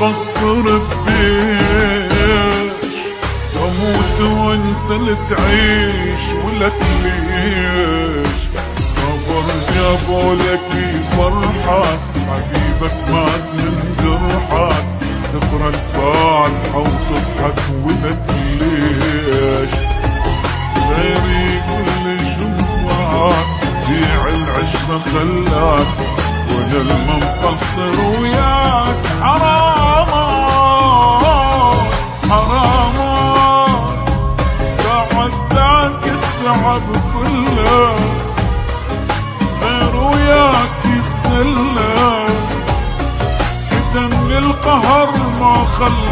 مقصر بديش، واموت وانت اللي تعيش ولك ليش؟ صبر جابولك فرحة حبيبك مات من جرحك، تقرا الفاتحة وتضحك ولك ليش؟ غيري كل شمعك بيع العشرة خلاك، وانا المقصر وياك حرام حرام، تعبتك التعب كله غير وياك يسلى، كتم القهر ما خلى